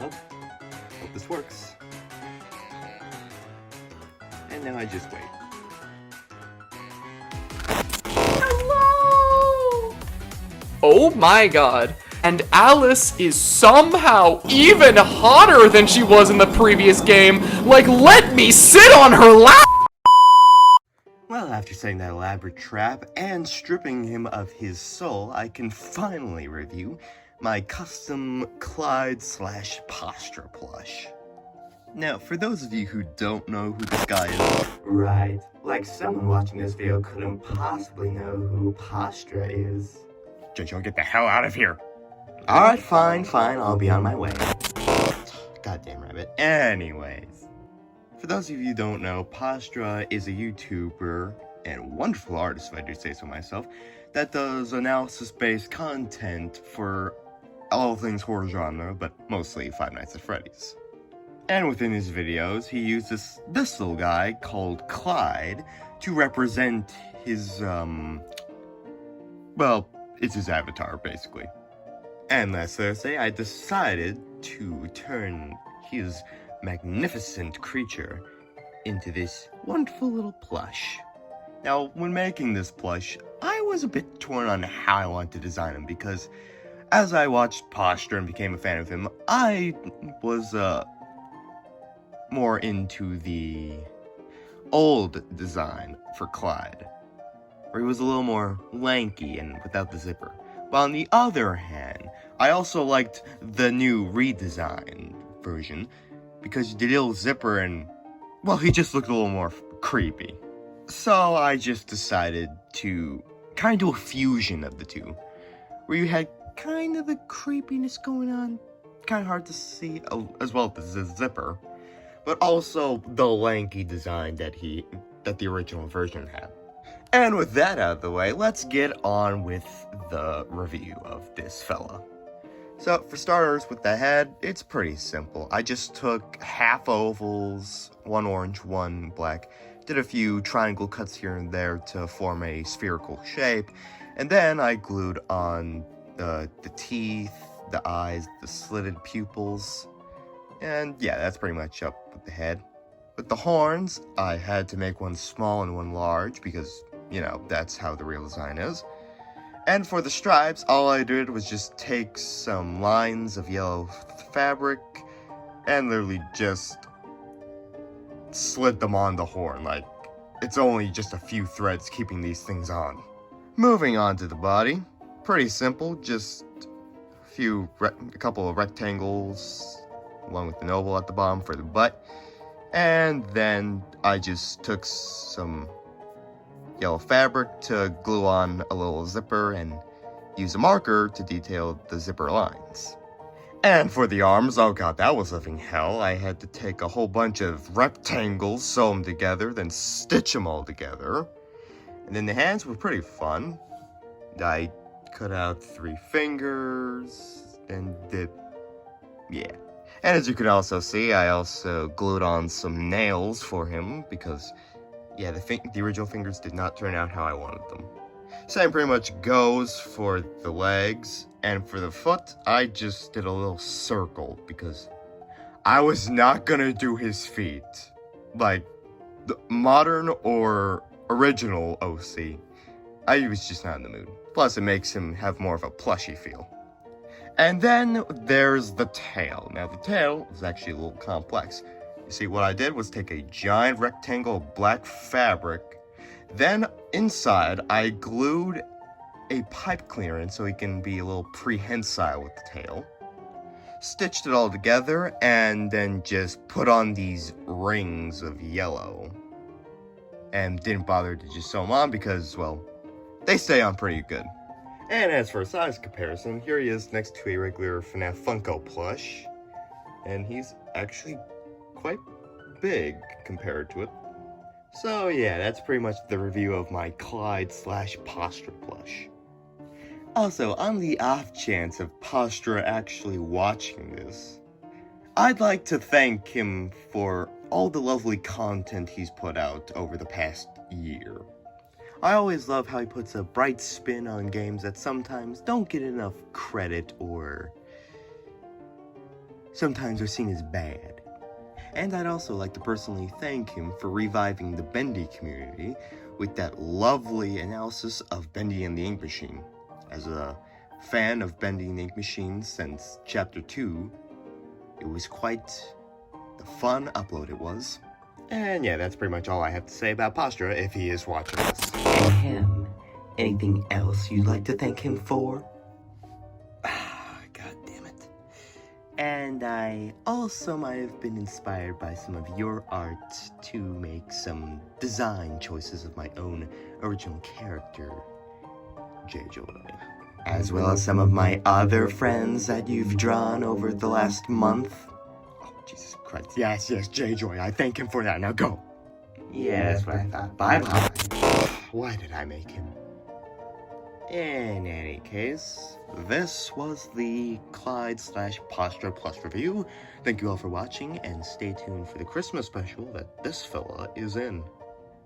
Oh, hope this works. And now I just wait. Hello! Oh my god. And Alice is somehow even hotter than she was in the previous game. Like, let me sit on her lap! Well, after setting that elaborate trap and stripping him of his soul, I can finally review my custom Clyde / Pastra plush. Now, for those of you who don't know who this guy is, right, like someone watching this video couldn't possibly know who Pastra is. Jojo, get the hell out of here! Alright, fine, I'll be on my way. Goddamn rabbit. Anyways, for those of you who don't know, Pastra is a YouTuber and wonderful artist, if I do say so myself, that does analysis-based content for all things horror genre, but mostly Five Nights at Freddy's. And within his videos, he uses this little guy called Clyde to represent his, well, it's his avatar, basically. And last Thursday, I decided to turn his magnificent creature into this wonderful little plush. Now, when making this plush, I was a bit torn on how I wanted to design him, because as I watched Pastra and became a fan of him, I was, more into the old design for Clyde, where he was a little more lanky and without the zipper. While on the other hand, I also liked the new redesigned version, because the little zipper and, well, he just looked a little more creepy. So I just decided to kind of do a fusion of the two, where you had kind of the creepiness going on, kind of hard to see, as well as the zipper, but also the lanky design that the original version had. And with that out of the way, let's get on with the review of this fella. So, for starters, with the head, it's pretty simple. I just took half ovals, one orange, one black, did a few triangle cuts here and there to form a spherical shape, and then I glued on the teeth, the eyes, the slitted pupils, and yeah, that's pretty much up with the head. With the horns, I had to make one small and one large, because, you know, that's how the real design is. And for the stripes, all I did was just take some lines of yellow fabric and literally just slid them on the horn. Like, it's only just a few threads keeping these things on. Moving on to the body, pretty simple, just a couple of rectangles along with an oval at the bottom for the butt. And then I just took some yellow fabric to glue on a little zipper and use a marker to detail the zipper lines. And for the arms, oh god, that was living hell. I had to take a whole bunch of rectangles, sew them together, then stitch them all together. And then the hands were pretty fun. I cut out 3 fingers and yeah. And as you can also see, I also glued on some nails for him because, yeah, the original fingers did not turn out how I wanted them. Same pretty much goes for the legs, and for the foot, I just did a little circle because I was not gonna do his feet. Like, the modern or original OC, I was just not in the mood. Plus, it makes him have more of a plushy feel. And then there's the tail. Now, the tail is actually a little complex. You see, what I did was take a giant rectangle of black fabric. Then, inside, I glued a pipe cleaner in so he can be a little prehensile with the tail. Stitched it all together, and then just put on these rings of yellow. And didn't bother to just sew them on because, well, they stay on pretty good. And as for a size comparison, here he is next to a regular FNAF Funko plush. And he's actually quite big compared to it. So yeah, that's pretty much the review of my Clyde / Pastra plush. Also, on the off chance of Pastra actually watching this, I'd like to thank him for all the lovely content he's put out over the past year. I always love how he puts a bright spin on games that sometimes don't get enough credit or sometimes are seen as bad. And I'd also like to personally thank him for reviving the Bendy community with that lovely analysis of Bendy and the Ink Machine. As a fan of Bendy and the Ink Machine since Chapter 2, it was quite the fun upload it was. And yeah, that's pretty much all I have to say about Pastra if he is watching this. Ahem. Anything else you'd like to thank him for? God damn it. And I also might have been inspired by some of your art to make some design choices of my own original character, J-Joy. As well as some of my other friends that you've drawn over the last month. Oh, Jesus Christ. Yes, J-Joy. I thank him for that. Now go. Yeah, that's what I thought. Bye-bye. Why did I make him? In any case, this was the Clyde/Pastra Plush review. Thank you all for watching, and stay tuned for the Christmas special that this fella is in.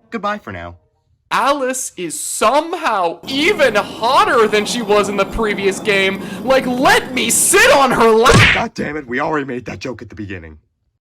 Goodbye for now. Alice is somehow even hotter than she was in the previous game. Like, let me sit on her lap! God damn it, we already made that joke at the beginning.